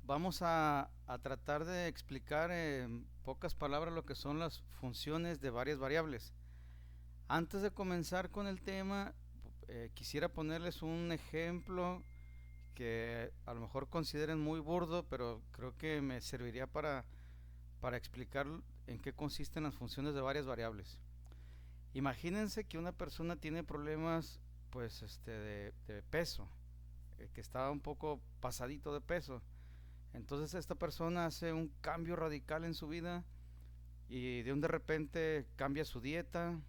Vamos a tratar de explicar en pocas palabras lo que son las funciones de varias variables. Antes de comenzar con el tema, quisiera ponerles un ejemplo que a lo mejor consideren muy burdo, pero creo que me serviría para explicar en qué consisten las funciones de varias variables. Imagínense que una persona tiene problemas pues de peso, que está un poco pasadito de peso. Entonces esta persona hace un cambio radical en su vida y de un de repente cambia su dieta,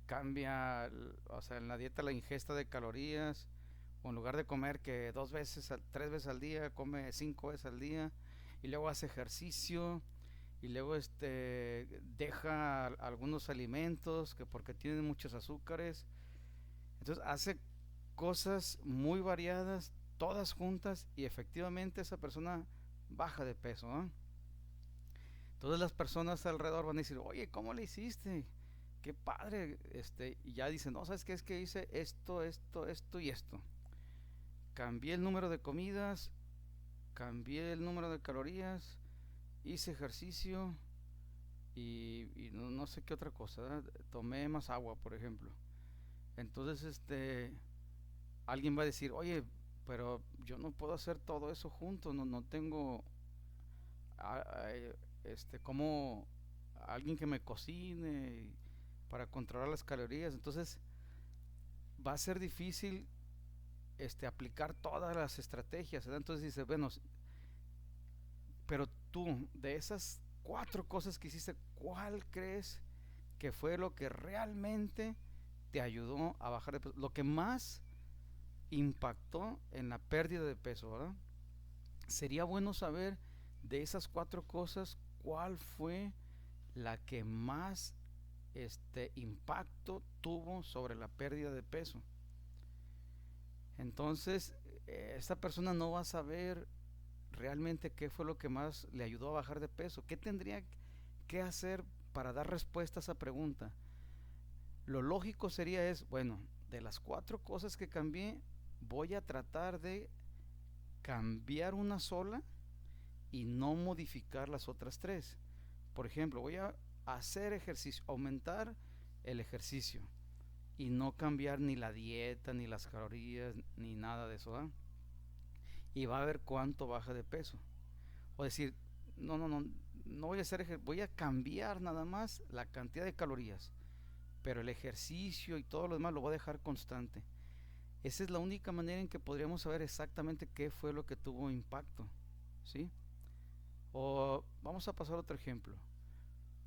cambia, o sea, en la dieta la ingesta de calorías, o en lugar de comer que tres veces al día, come cinco veces al día, y luego hace ejercicio, y luego deja algunos alimentos que porque tienen muchos azúcares. Entonces hace cosas muy variadas, todas juntas, y efectivamente esa persona baja de peso, ¿no? Todas las personas alrededor van a decir, oye, ¿cómo le hiciste? Qué padre, y ya dicen, no, ¿sabes qué? Es que hice esto y esto. Cambié el número de comidas, cambié el número de calorías, hice ejercicio y no sé qué otra cosa, ¿verdad? Tomé más agua, por ejemplo. Entonces, alguien va a decir, oye, pero yo no puedo hacer todo eso junto, no tengo a- a- como alguien que me cocine para controlar las calorías. Entonces va a ser difícil aplicar todas las estrategias, ¿verdad? Entonces dice, bueno, pero tú, de esas cuatro cosas que hiciste, ¿cuál crees que fue lo que realmente te ayudó a bajar de peso? Lo que más impactó en la pérdida de peso, ¿verdad? Sería bueno saber de esas cuatro cosas cuál fue la que más impacto tuvo sobre la pérdida de peso. Entonces, esta persona no va a saber realmente qué fue lo que más le ayudó a bajar de peso. ¿Qué tendría que hacer para dar respuesta a esa pregunta? Lo lógico sería bueno, de las cuatro cosas que cambié, voy a tratar de cambiar una sola y no modificar las otras tres. Por ejemplo, voy a hacer ejercicio, aumentar el ejercicio y no cambiar ni la dieta, ni las calorías, ni nada de eso, ¿eh? Y va a ver cuánto baja de peso. O decir, no voy a hacer ejercicio, voy a cambiar nada más la cantidad de calorías, pero el ejercicio y todo lo demás lo voy a dejar constante. Esa es la única manera en que podríamos saber exactamente qué fue lo que tuvo impacto, ¿sí? O vamos a pasar a otro ejemplo.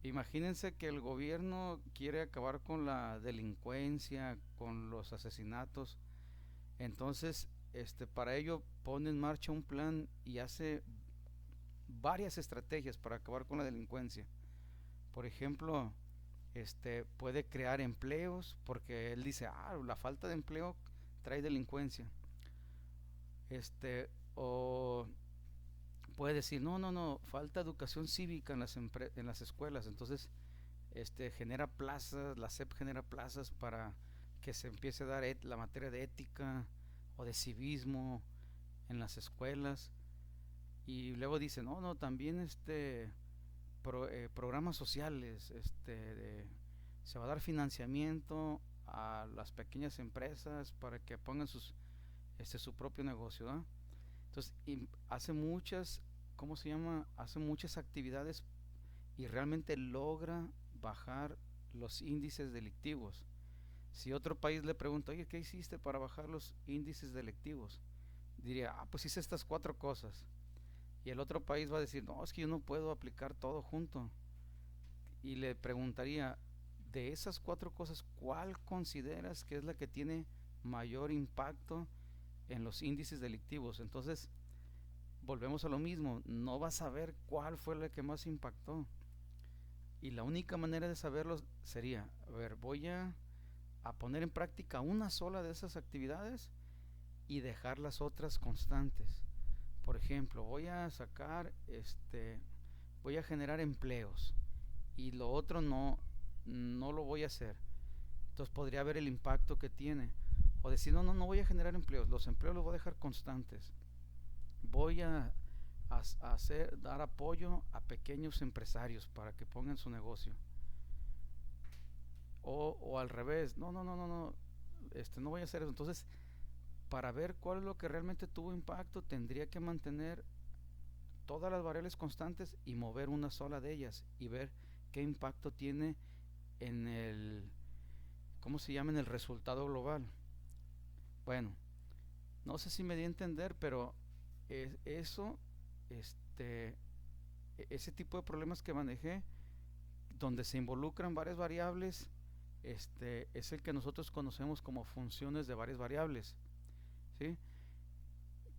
Imagínense que el gobierno quiere acabar con la delincuencia, con los asesinatos. Entonces, para ello pone en marcha un plan y hace varias estrategias para acabar con la delincuencia. Por ejemplo, puede crear empleos porque él dice, la falta de empleo trae delincuencia. O puede decir, no, falta educación cívica en las escuelas. Entonces, genera plazas, la SEP genera plazas para que se empiece a dar la materia de ética o de civismo en las escuelas. Y luego dice, no, también programas sociales, se va a dar financiamiento a las pequeñas empresas para que pongan su propio negocio, ¿no? Entonces, hace muchas, ¿cómo se llama? Hace muchas actividades y realmente logra bajar los índices delictivos. Si otro país le pregunta, oye, ¿qué hiciste para bajar los índices delictivos? Diría, pues hice estas cuatro cosas. Y el otro país va a decir, no, es que yo no puedo aplicar todo junto. Y le preguntaría, de esas cuatro cosas, ¿cuál consideras que es la que tiene mayor impacto en los índices delictivos? Entonces, volvemos a lo mismo, no vas a saber cuál fue la que más impactó. Y la única manera de saberlo sería, a ver, voy a poner en práctica una sola de esas actividades y dejar las otras constantes. Por ejemplo, voy a generar empleos y lo otro no lo voy a hacer. Entonces podría ver el impacto que tiene. O decir, no voy a generar empleos, los empleos los voy a dejar constantes. voy dar apoyo a pequeños empresarios para que pongan su negocio. O al revés, no, no voy a hacer eso. Entonces, para ver cuál es lo que realmente tuvo impacto, tendría que mantener todas las variables constantes y mover una sola de ellas y ver qué impacto tiene en el, ¿cómo se llama? En el resultado global. Bueno, no sé si me di a entender, pero eso, este, ese tipo de problemas que manejé, donde se involucran varias variables, es el que nosotros conocemos como funciones de varias variables, ¿sí?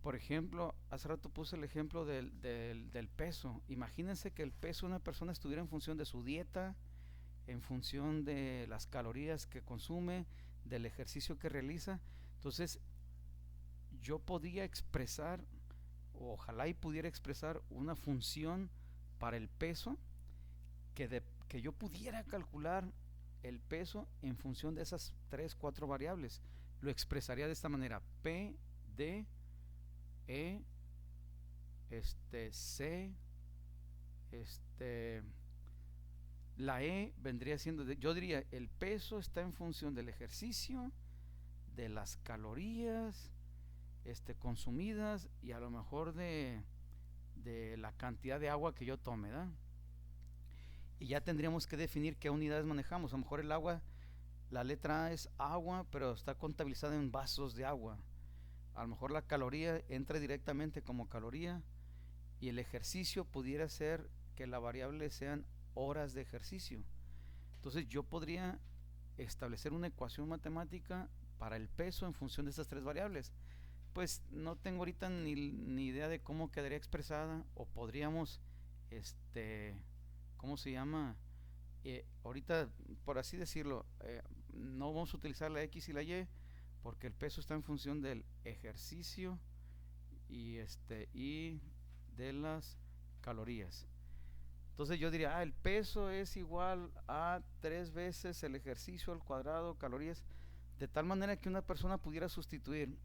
Por ejemplo, hace rato puse el ejemplo del peso. Imagínense que el peso de una persona estuviera en función de su dieta, en función de las calorías que consume, del ejercicio que realiza. Entonces, yo podía expresar, ojalá y pudiera expresar una función para el peso que yo pudiera calcular el peso en función de esas 3, 4 variables. Lo expresaría de esta manera: P, D, E, C, la E vendría siendo, yo diría, el peso está en función del ejercicio, de las calorías consumidas y a lo mejor de la cantidad de agua que yo tome, ¿verdad? Y ya tendríamos que definir qué unidades manejamos. A lo mejor el agua, la letra A es agua, pero está contabilizada en vasos de agua. A lo mejor la caloría entra directamente como caloría, y el ejercicio pudiera ser que la variable sean horas de ejercicio. Entonces yo podría establecer una ecuación matemática para el peso en función de estas 3 variables. Pues no tengo ahorita ni idea de cómo quedaría expresada, o podríamos, ¿cómo se llama? Ahorita, por así decirlo, no vamos a utilizar la X y la Y, porque el peso está en función del ejercicio y de las calorías. Entonces yo diría, el peso es igual a 3 veces el ejercicio al cuadrado, calorías, de tal manera que una persona pudiera sustituir: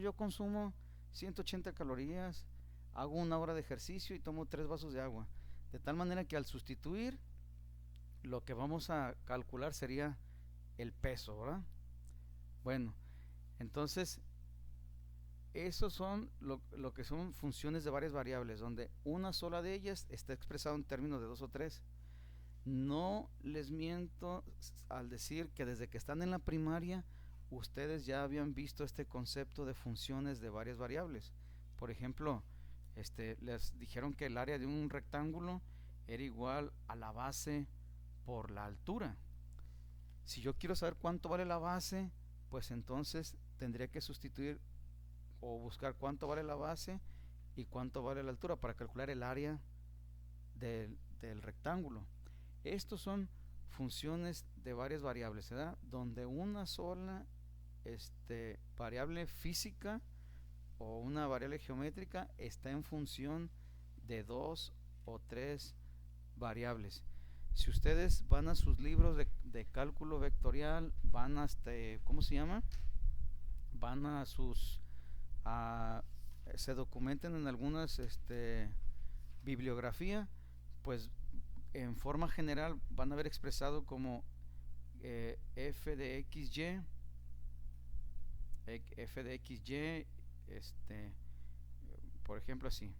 yo consumo 180 calorías, hago una hora de ejercicio y tomo 3 vasos de agua. De tal manera que al sustituir, lo que vamos a calcular sería el peso, ¿verdad? Bueno, entonces esos son lo que son funciones de varias variables, donde una sola de ellas está expresada en términos de 2 o 3. No les miento al decir que desde que están en la primaria, ustedes ya habían visto este concepto de funciones de varias variables. Por ejemplo, les dijeron que el área de un rectángulo era igual a la base por la altura. Si yo quiero saber cuánto vale la base, pues entonces tendría que sustituir o buscar cuánto vale la base y cuánto vale la altura para calcular el área del rectángulo. Estos son funciones de varias variables, ¿verdad? Donde una sola variable física o una variable geométrica está en función de 2 o 3 variables. Si ustedes van a sus libros de cálculo vectorial, van a ¿cómo se llama? Van a sus se documenten en algunas bibliografía, pues en forma general van a haber expresado como f de xy, por ejemplo así.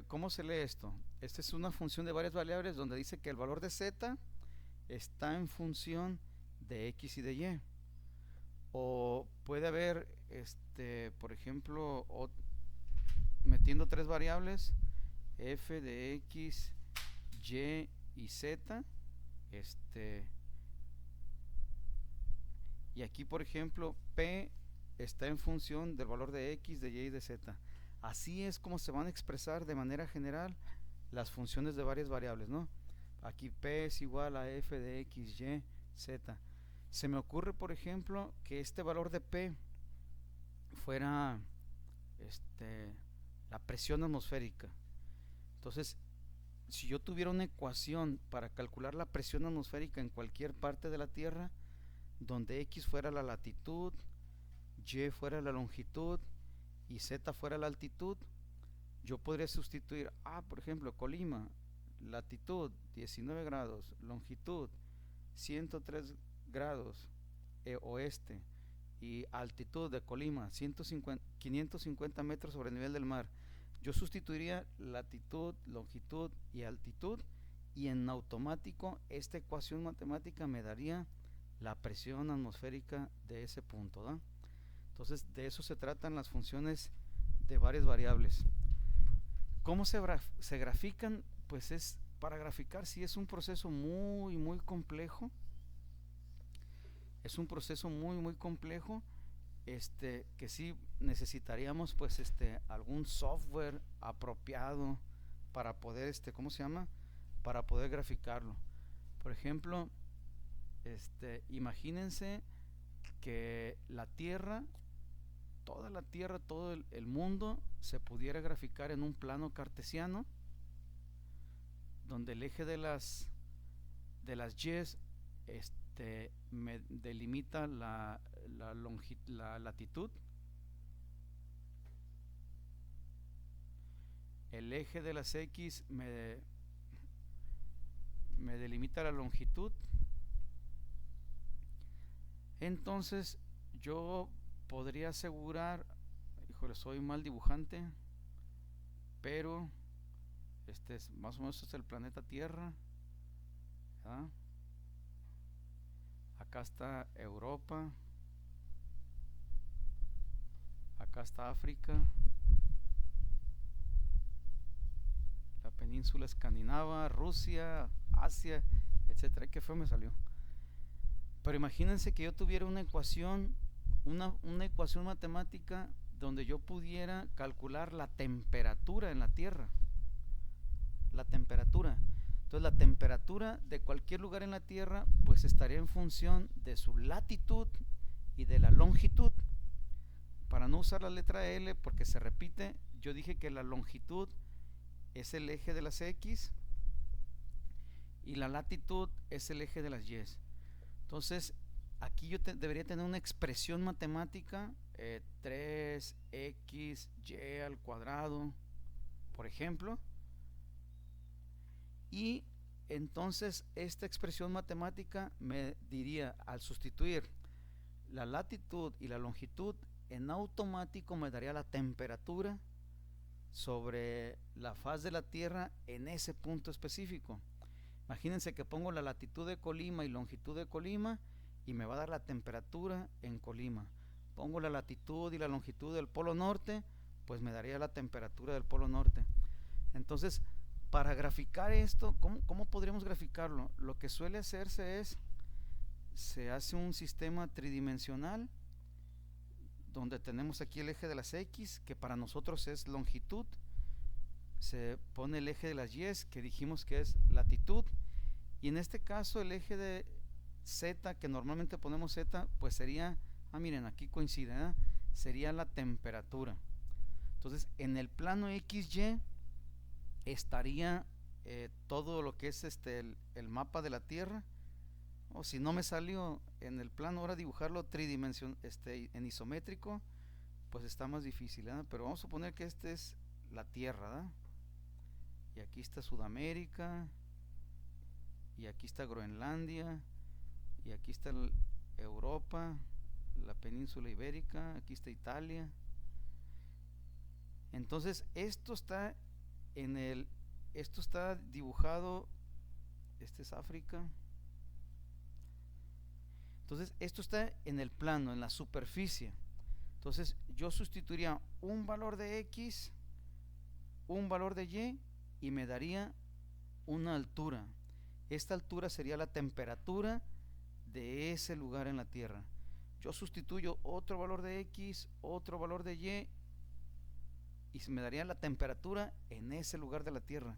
¿Cómo se lee esto? Esta es una función de varias variables donde dice que el valor de z está en función de x y de y. O puede haber, por ejemplo, metiendo 3 variables, f de x, y y z, y aquí por ejemplo p está en función del valor de x, de y y de z. Así es como se van a expresar de manera general las funciones de varias variables, ¿no? Aquí p es igual a f de x, y, z. Se me ocurre, por ejemplo, que este valor de P fuera la presión atmosférica. Entonces, si yo tuviera una ecuación para calcular la presión atmosférica en cualquier parte de la Tierra, donde X fuera la latitud, y fuera la longitud y z fuera la altitud, yo podría sustituir, por ejemplo, Colima, latitud 19 grados, longitud 103 grados oeste, y altitud de Colima 550 metros sobre el nivel del mar. Yo sustituiría latitud, longitud y altitud, y en automático esta ecuación matemática me daría la presión atmosférica de ese punto, ¿da? Entonces de eso se tratan las funciones de varias variables. ¿Cómo se grafican? Pues es, para graficar sí es un proceso muy complejo. Es un proceso muy complejo, que sí necesitaríamos pues algún software apropiado para poder ¿cómo se llama? Para poder graficarlo. Por ejemplo, imagínense que la Tierra, toda la Tierra, todo el mundo se pudiera graficar en un plano cartesiano, donde el eje de las Y me delimita la latitud, el eje de las X me delimita la longitud. Entonces yo podría asegurar, híjole, soy mal dibujante, pero es más o menos es el planeta Tierra, ¿verdad? Acá está Europa, acá está África, la península escandinava, Rusia, Asia, etcétera. Qué feo me salió. Pero imagínense que yo tuviera una ecuación, una ecuación matemática donde yo pudiera calcular la temperatura en la Tierra. La temperatura. Entonces la temperatura de cualquier lugar en la Tierra pues estaría en función de su latitud y de la longitud. Para no usar la letra L porque se repite, yo dije que la longitud es el eje de las X y la latitud es el eje de las Y. Entonces aquí yo debería tener una expresión matemática, 3xy al cuadrado, por ejemplo. Y entonces esta expresión matemática me diría, al sustituir la latitud y la longitud, en automático me daría la temperatura sobre la faz de la Tierra en ese punto específico. Imagínense que pongo la latitud de Colima y longitud de Colima y me va a dar la temperatura en Colima. Pongo la latitud y la longitud del Polo Norte, pues me daría la temperatura del Polo Norte. Entonces, para graficar esto, ¿cómo podríamos graficarlo? Lo que suele hacerse es, se hace un sistema tridimensional donde tenemos aquí el eje de las X, que para nosotros es longitud, se pone el eje de las Y, que dijimos que es latitud, y en este caso el eje de Z, que normalmente ponemos Z, pues sería, miren, aquí coincide, ¿eh? Sería la temperatura. Entonces en el plano XY estaría todo lo que es el mapa de la Tierra. O si no me salió en el plano ahora dibujarlo tridimensional, en isométrico, pues está más difícil, ¿eh? Pero vamos a suponer que es la Tierra, ¿verdad? Y aquí está Sudamérica, y aquí está Groenlandia, y aquí está Europa, la península ibérica, aquí está Italia. Entonces esto está dibujado, es África. Entonces esto está en el plano, en la superficie. Entonces yo sustituiría un valor de X, un valor de Y, y me daría una altura. Esta altura sería la temperatura de ese lugar en la Tierra. Yo sustituyo otro valor de X, otro valor de Y, y me daría la temperatura en ese lugar de la Tierra.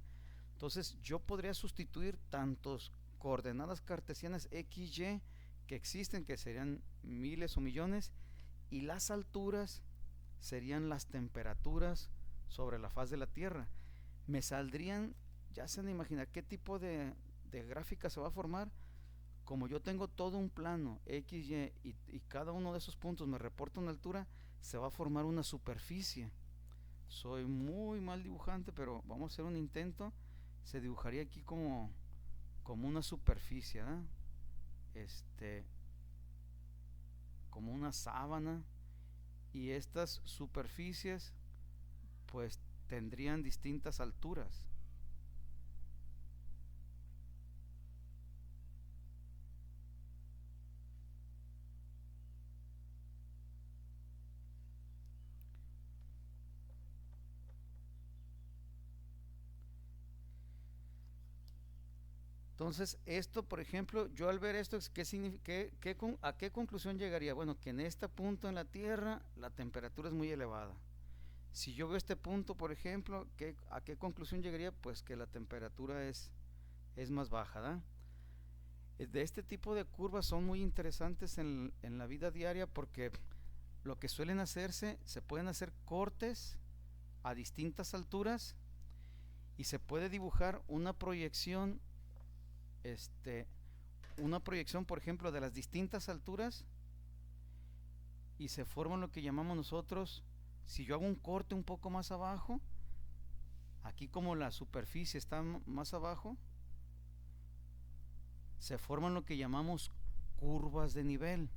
Entonces yo podría sustituir tantos coordenadas cartesianas X, Y que existen, que serían miles o millones, y las alturas serían las temperaturas sobre la faz de la Tierra. Me saldrían, ya se han de imaginar qué tipo de gráfica se va a formar, como yo tengo todo un plano X, y cada uno de esos puntos me reporta una altura, se va a formar una superficie. Soy muy mal dibujante, pero vamos a hacer un intento. Se dibujaría aquí como una superficie, ¿verdad? Este, como una sábana. Y estas superficies, pues, tendrían distintas alturas. Entonces, esto, por ejemplo, yo al ver esto, ¿qué significa, a qué conclusión llegaría? Bueno, que en este punto en la Tierra la temperatura es muy elevada. Si yo veo este punto, por ejemplo, ¿a qué conclusión llegaría? Pues que la temperatura es más baja, ¿da? De este tipo de curvas son muy interesantes en la vida diaria, porque lo que suelen hacerse, se pueden hacer cortes a distintas alturas y se puede dibujar este, una proyección, por ejemplo, de las distintas alturas, y se forman lo que llamamos nosotros, si yo hago un corte un poco más abajo, aquí como la superficie está más abajo, se forman lo que llamamos curvas de nivel.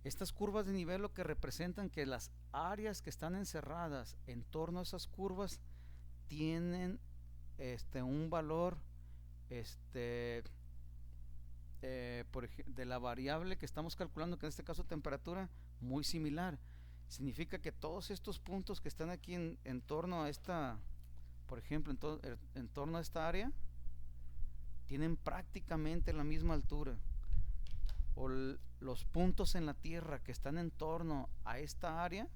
Estas curvas de nivel lo que representan que las áreas que están encerradas en torno a esas curvas tienen un valor este, de la variable que estamos calculando, que en este caso temperatura, muy similar. Significa que todos estos puntos que están aquí en torno a esta, por ejemplo, en torno a esta área, tienen prácticamente la misma altura. O los puntos en la Tierra que están en torno a esta área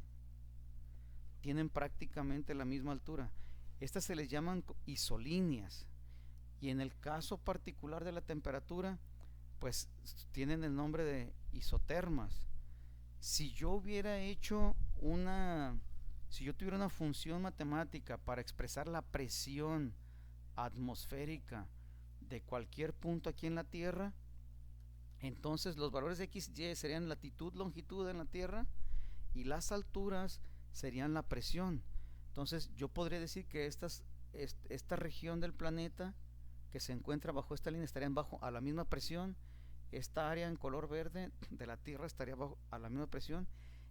tienen prácticamente la misma altura. Estas se les llaman isolíneas, y en el caso particular de la temperatura, pues tienen el nombre de isotermas. Si yo hubiera hecho si yo tuviera una función matemática para expresar la presión atmosférica de cualquier punto aquí en la Tierra, entonces los valores de X, Y serían latitud, longitud en la Tierra, y las alturas serían la presión. Entonces yo podría decir que esta región del planeta que se encuentra bajo esta línea estaría bajo a la misma presión, esta área en color verde de la Tierra estaría bajo a la misma presión,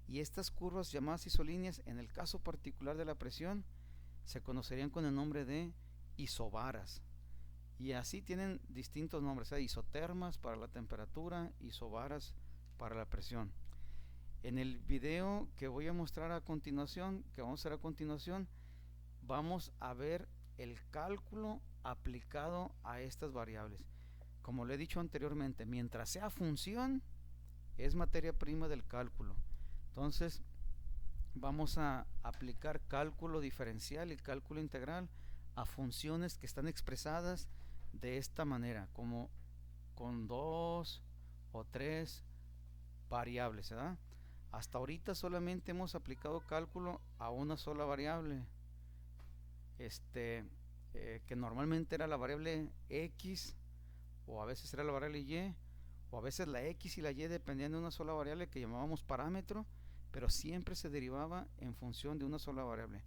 y estas curvas llamadas isolíneas, en el caso particular de la presión, se conocerían con el nombre de isobaras. Y así tienen distintos nombres, isotermas para la temperatura, isobaras para la presión. En el video que voy a mostrar a continuación, que vamos a hacer a continuación, vamos a ver el cálculo aplicado a estas variables. Como le he dicho anteriormente, mientras sea función, es materia prima del cálculo. Entonces, vamos a aplicar cálculo diferencial y cálculo integral a funciones que están expresadas de esta manera, como con 2 o 3 variables, ¿verdad? Hasta ahorita solamente hemos aplicado cálculo a una sola variable, que normalmente era la variable X, o a veces era la variable Y, o a veces la X y la Y dependían de una sola variable que llamábamos parámetro, pero siempre se derivaba en función de una sola variable.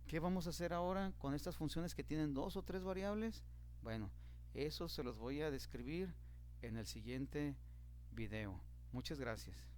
¿Qué vamos a hacer ahora con estas funciones que tienen 2 o 3 variables? Bueno, eso se los voy a describir en el siguiente video. Muchas gracias.